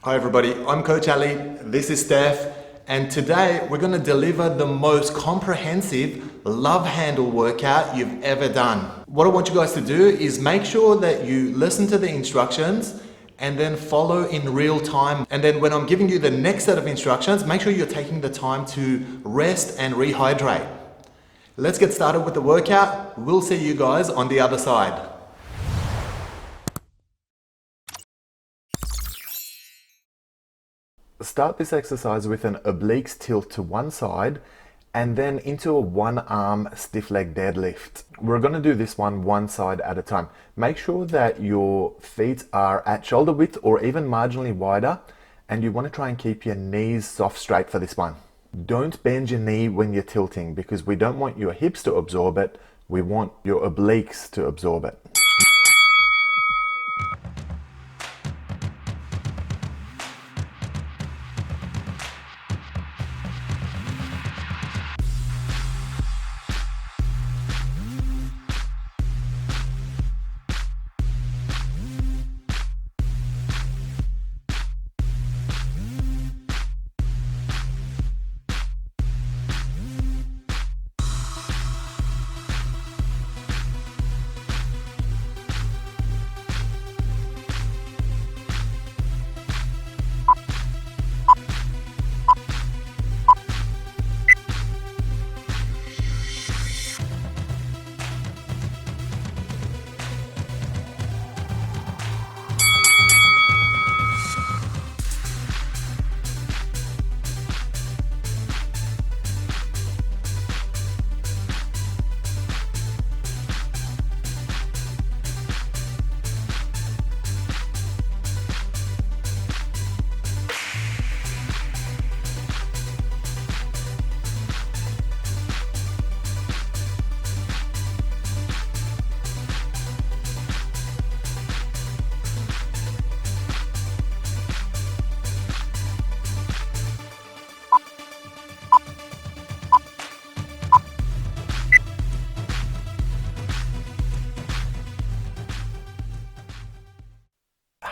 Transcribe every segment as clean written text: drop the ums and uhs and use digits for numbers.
Hi everybody, I'm Coach Ali, this is Steph, and today we're going to deliver the most comprehensive love handle workout you've ever done. What I want you guys to do is make sure that you listen to the instructions and then follow in real time. And then when I'm giving you the next set of instructions, make sure you're taking the time to rest and rehydrate. Let's get started with the workout. We'll see you guys on the other side. Start this exercise with an obliques tilt to one side and then into a one arm stiff leg deadlift. We're going to do this one side at a time. Make sure that your feet are at shoulder width or even marginally wider, and you want to try and keep your knees soft straight for this one. Don't bend your knee when you're tilting because we don't want your hips to absorb it, we want your obliques to absorb it.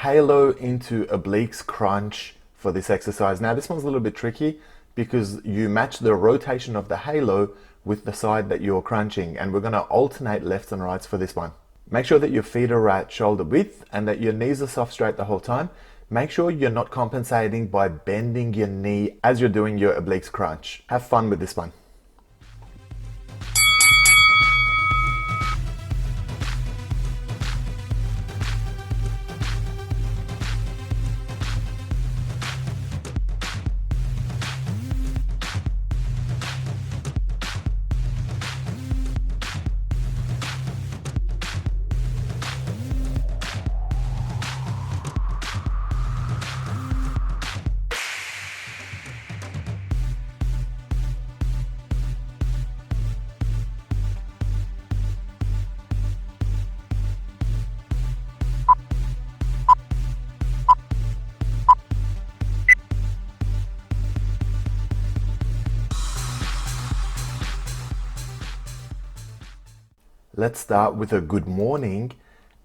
Halo into obliques crunch for this exercise. Now this one's a little bit tricky because you match the rotation of the halo with the side that you're crunching, and we're going to alternate lefts and rights for this one. Make sure that your feet are at shoulder width and that your knees are soft straight the whole time. Make sure you're not compensating by bending your knee as you're doing your obliques crunch. Have fun with this one. Let's start with a good morning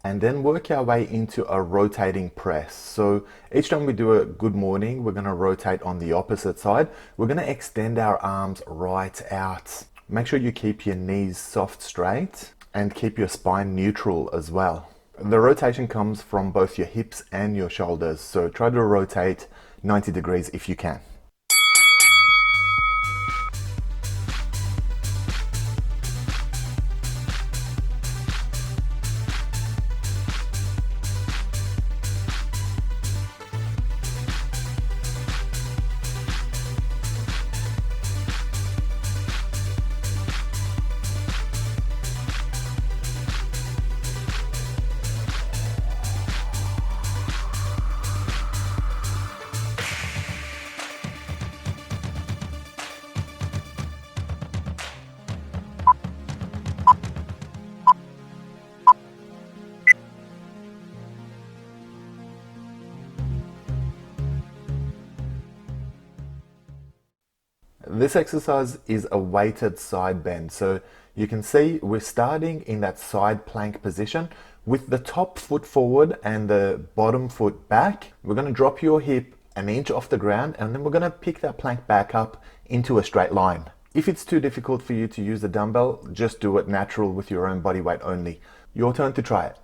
and then work our way into a rotating press. So each time we do a good morning, we're going to rotate on the opposite side. We're going to extend our arms right out. Make sure you keep your knees soft straight and keep your spine neutral as well. The rotation comes from both your hips and your shoulders, so try to rotate 90 degrees if you can. This exercise is a weighted side bend. So you can see we're starting in that side plank position. With the top foot forward and the bottom foot back, we're going to drop your hip an inch off the ground, and then we're going to pick that plank back up into a straight line. If it's too difficult for you to use the dumbbell, just do it natural with your own body weight only. Your turn to try it.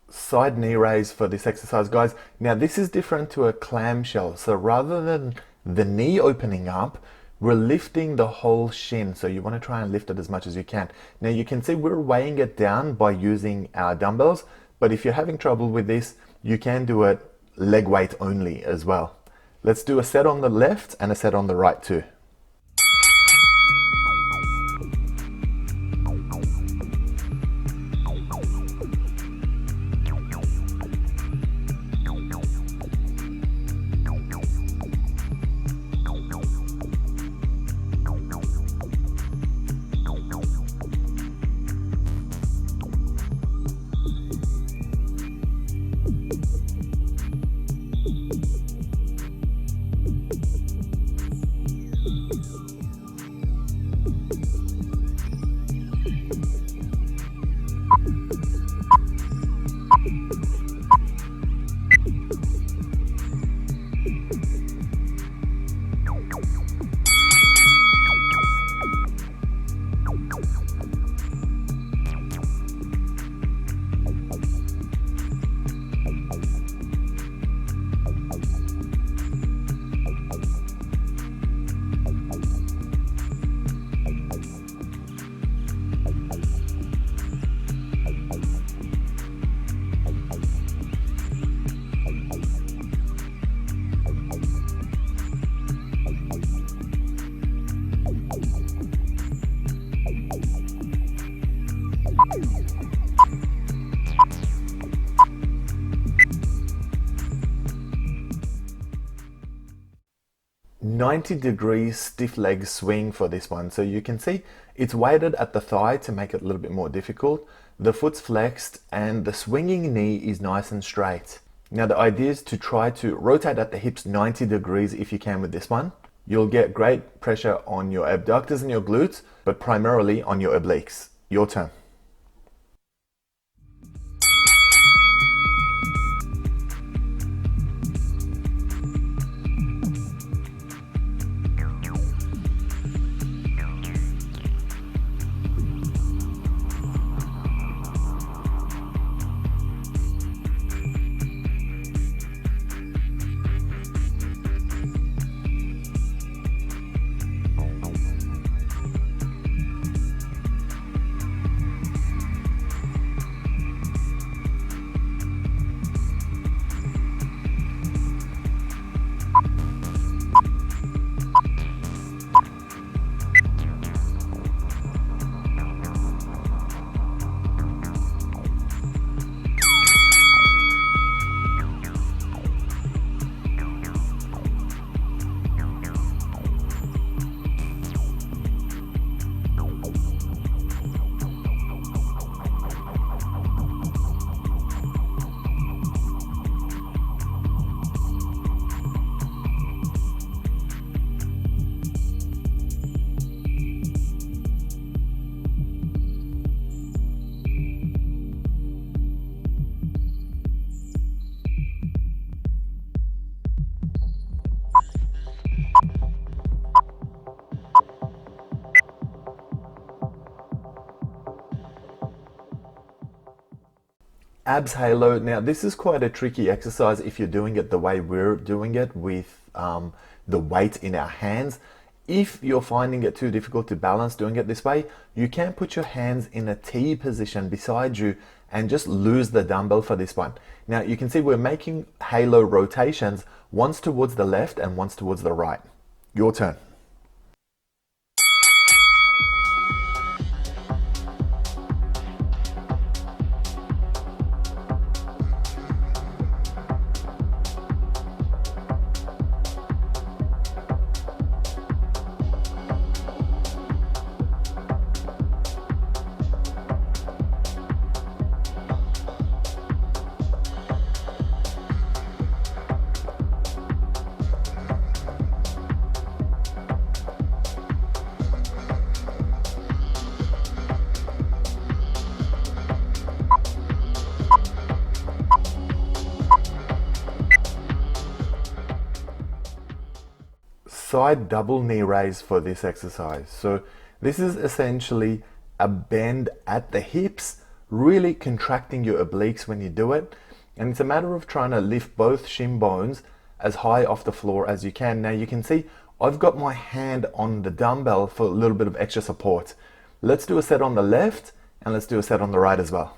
Side knee raise for this exercise, guys. Now this is different to a clamshell. So rather than the knee opening up, we're lifting the whole shin. So you want to try and lift it as much as you can. Now you can see we're weighing it down by using our dumbbells, but if you're having trouble with this, you can do it leg weight only as well. Let's do a set on the left and a set on the right too. "90-degree stiff leg swing" for this one. So you can see it's weighted at the thigh to make it a little bit more difficult. The foot's flexed and the swinging knee is nice and straight. Now the idea is to try to rotate at the hips 90 degrees if you can with this one. You'll get great pressure on your abductors and your glutes, but primarily on your obliques. Your turn. Abs halo. Now this is quite a tricky exercise if you're doing it the way we're doing it with the weight in our hands. If you're finding it too difficult to balance doing it this way, you can put your hands in a T position beside you and just lose the dumbbell for this one. Now you can see we're making halo rotations, once towards the left and once towards the right. Your turn. Side double knee raise for this exercise. So this is essentially a bend at the hips, really contracting your obliques when you do it. And it's a matter of trying to lift both shin bones as high off the floor as you can. Now you can see I've got my hand on the dumbbell for a little bit of extra support. Let's do a set on the left and let's do a set on the right as well.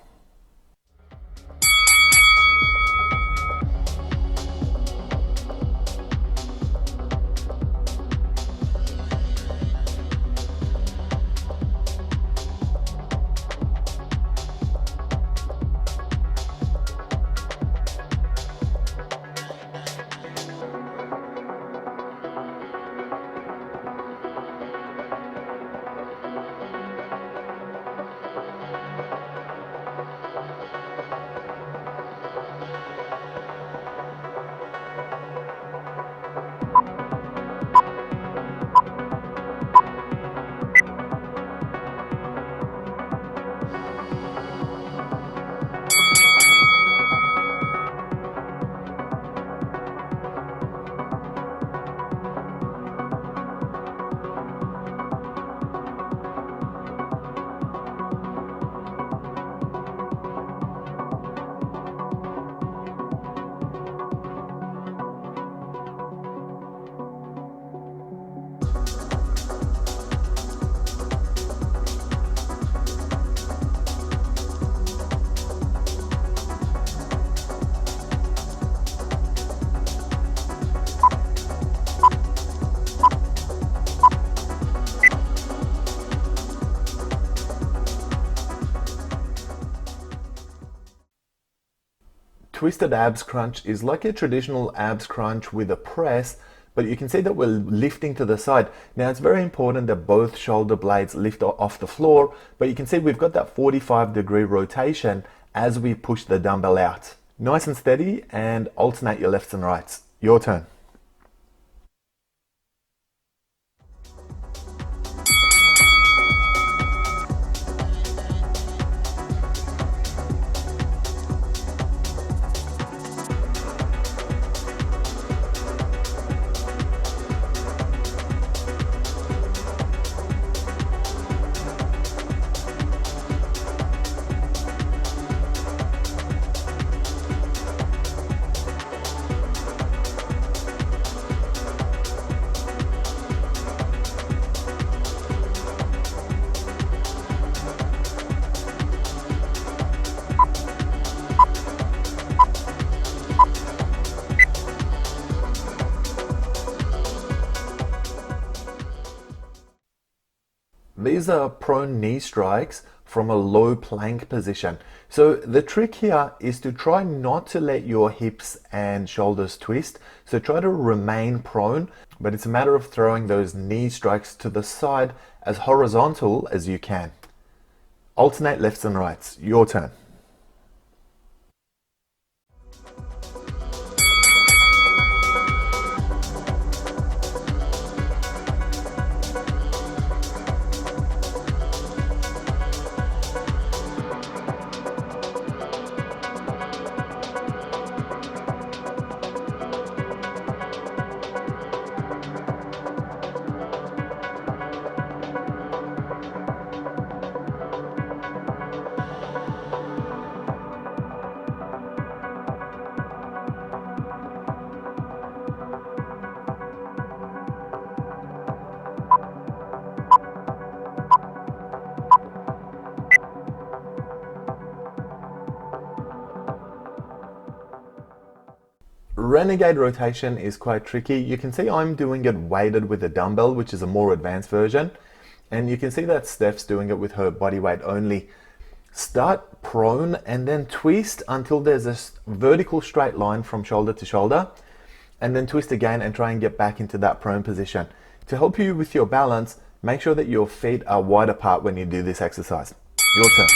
Twisted abs crunch is like a traditional abs crunch with a press, but you can see that we're lifting to the side. Now it's very important that both shoulder blades lift off the floor, but you can see we've got that 45-degree rotation as we push the dumbbell out. Nice and steady, and alternate your lefts and rights. Your turn. These are prone knee strikes from a low plank position. So the trick here is to try not to let your hips and shoulders twist. So try to remain prone, but it's a matter of throwing those knee strikes to the side as horizontal as you can. Alternate lefts and rights. Your turn. Renegade rotation is quite tricky. You can see I'm doing it weighted with a dumbbell, which is a more advanced version. And you can see that Steph's doing it with her body weight only. Start prone and then twist until there's a vertical straight line from shoulder to shoulder. And then twist again and try and get back into that prone position. To help you with your balance, make sure that your feet are wide apart when you do this exercise. Your turn.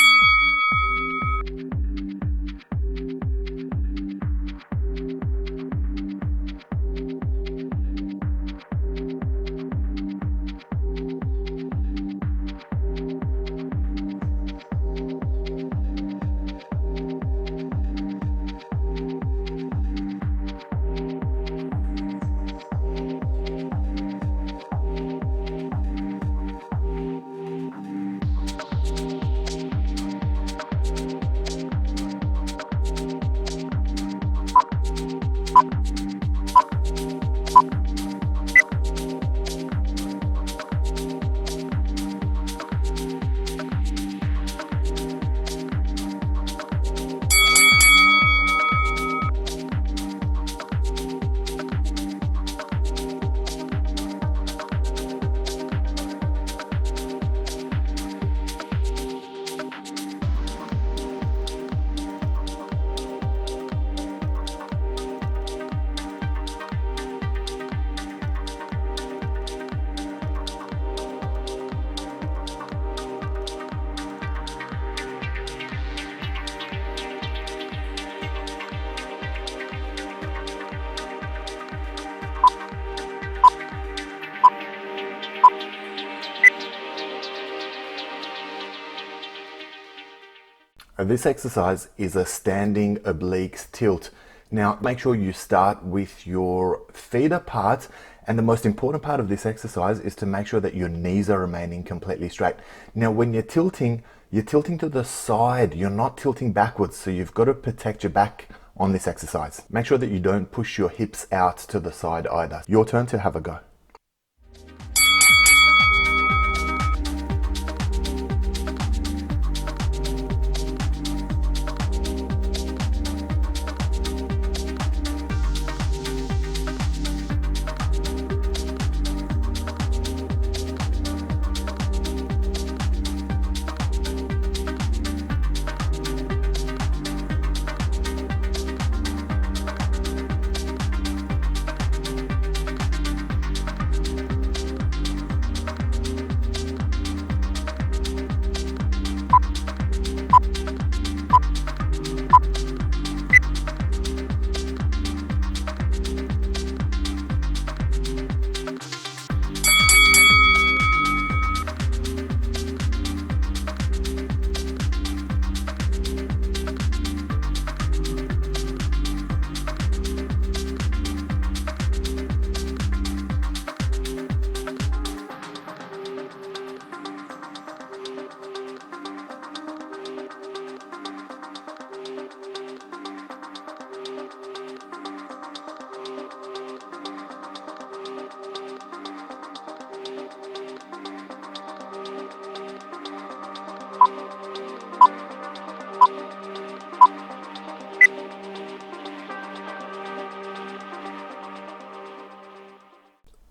This exercise is a standing obliques tilt. Now make sure you start with your feet apart, and the most important part of this exercise is to make sure that your knees are remaining completely straight. Now when you're tilting to the side, you're not tilting backwards, so you've got to protect your back on this exercise. Make sure that you don't push your hips out to the side either. Your turn to have a go.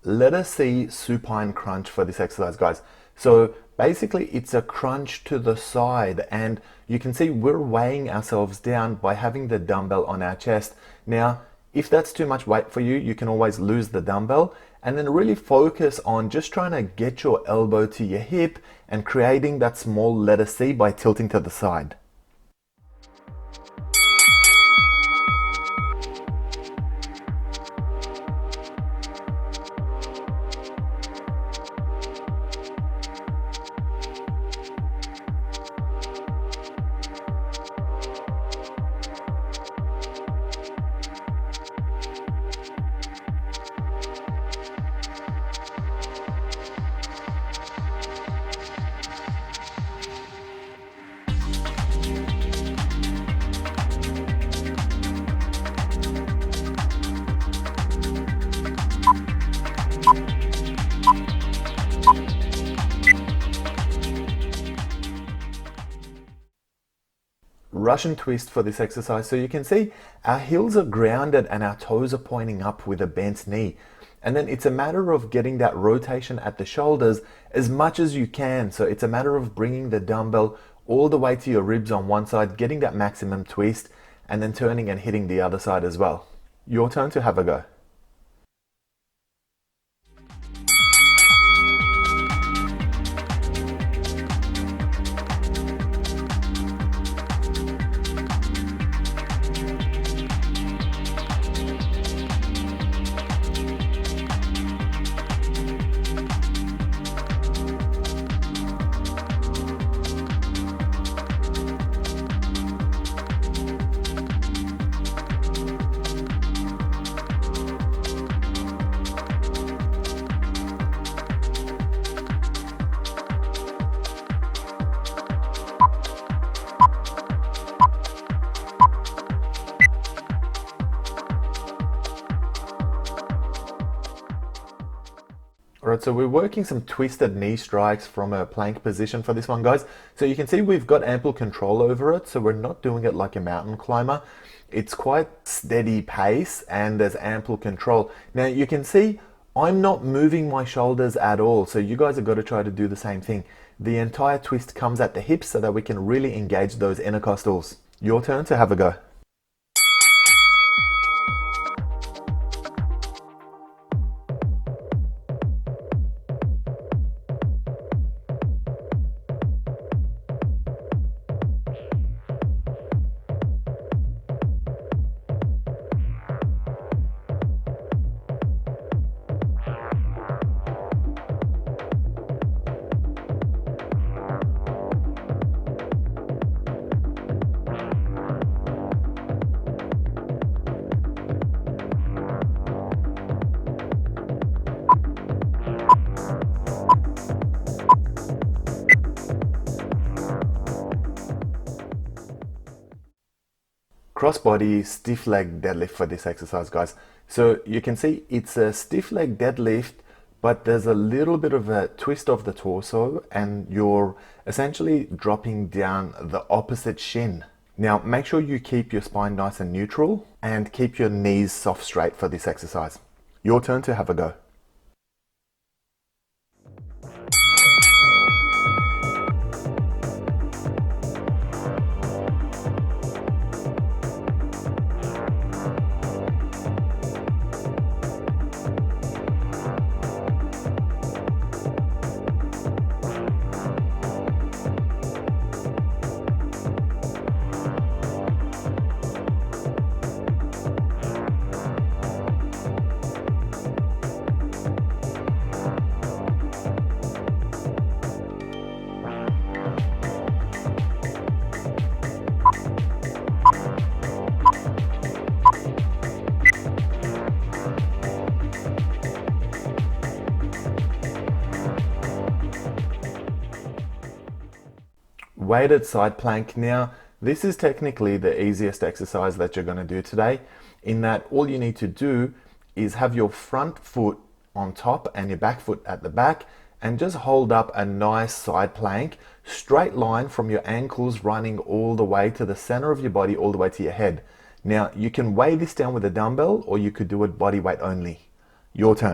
Let us see supine crunch for this exercise, guys. So basically it's a crunch to the side, and you can see we're weighing ourselves down by having the dumbbell on our chest. Now, if that's too much weight for you, you can always lose the dumbbell and then really focus on just trying to get your elbow to your hip and creating that small letter C by tilting to the side. Russian twist for this exercise. So you can see our heels are grounded and our toes are pointing up with a bent knee. And then it's a matter of getting that rotation at the shoulders as much as you can. So it's a matter of bringing the dumbbell all the way to your ribs on one side, getting that maximum twist, and then turning and hitting the other side as well. Your turn to have a go. Alright, so we're working some twisted knee strikes from a plank position for this one, guys. So you can see we've got ample control over it, so we're not doing it like a mountain climber. It's quite steady pace and there's ample control. Now you can see I'm not moving my shoulders at all, so you guys have got to try to do the same thing. The entire twist comes at the hips so that we can really engage those intercostals. Your turn to have a go. Crossbody stiff leg deadlift for this exercise, guys. So you can see it's a stiff leg deadlift, but there's a little bit of a twist of the torso and you're essentially dropping down the opposite shin. Now make sure you keep your spine nice and neutral and keep your knees soft straight for this exercise. Your turn to have a go. Weighted side plank. Now this is technically the easiest exercise that you're going to do today, in that all you need to do is have your front foot on top and your back foot at the back and just hold up a nice side plank, straight line from your ankles running all the way to the center of your body, all the way to your head. Now you can weigh this down with a dumbbell or you could do it body weight only. Your turn.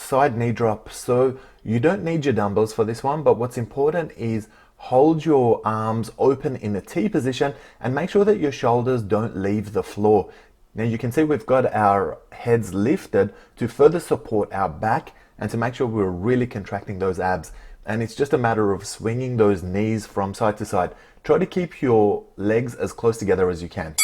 side knee drop. So you don't need your dumbbells for this one, but what's important is hold your arms open in the T position and make sure that your shoulders don't leave the floor. Now you can see we've got our heads lifted to further support our back and to make sure we're really contracting those abs. And it's just a matter of swinging those knees from side to side. Try to keep your legs as close together as you can.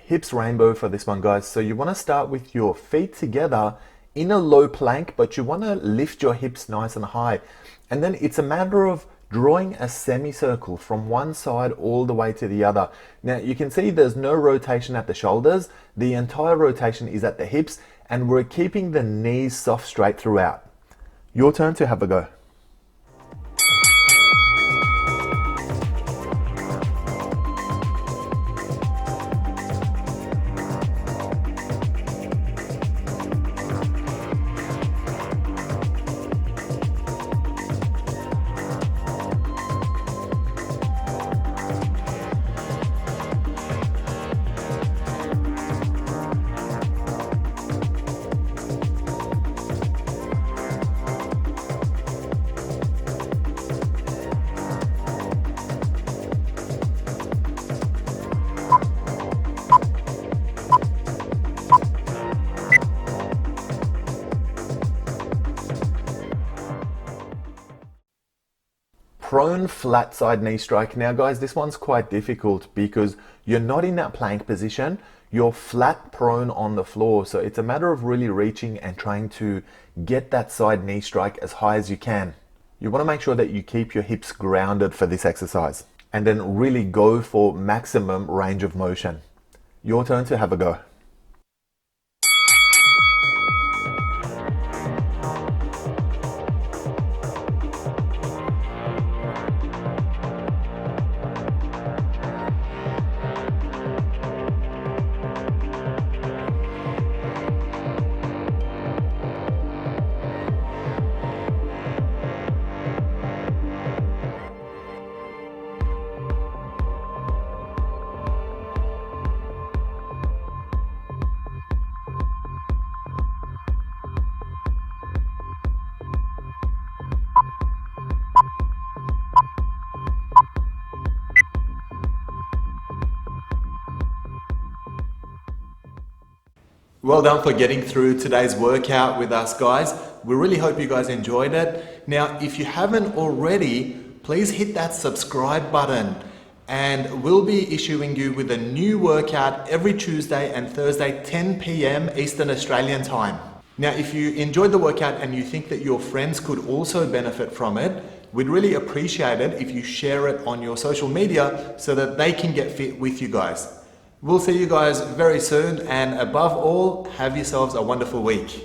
Hips rainbow for this one, guys. So you want to start with your feet together in a low plank, but you want to lift your hips nice and high. And then it's a matter of drawing a semicircle from one side all the way to the other. Now you can see there's no rotation at the shoulders. The entire rotation is at the hips, and we're keeping the knees soft straight throughout. Your turn to have a go. Prone flat side knee strike. Now guys, this one's quite difficult because you're not in that plank position, you're flat prone on the floor. So it's a matter of really reaching and trying to get that side knee strike as high as you can. You want to make sure that you keep your hips grounded for this exercise and then really go for maximum range of motion. Your turn to have a go. Well done for getting through today's workout with us, guys. We really hope you guys enjoyed it. Now, if you haven't already, please hit that subscribe button and we'll be issuing you with a new workout every Tuesday and Thursday, 10 p.m. Eastern Australian time. Now, if you enjoyed the workout and you think that your friends could also benefit from it, we'd really appreciate it if you share it on your social media so that they can get fit with you guys. We'll see you guys very soon, and above all, have yourselves a wonderful week.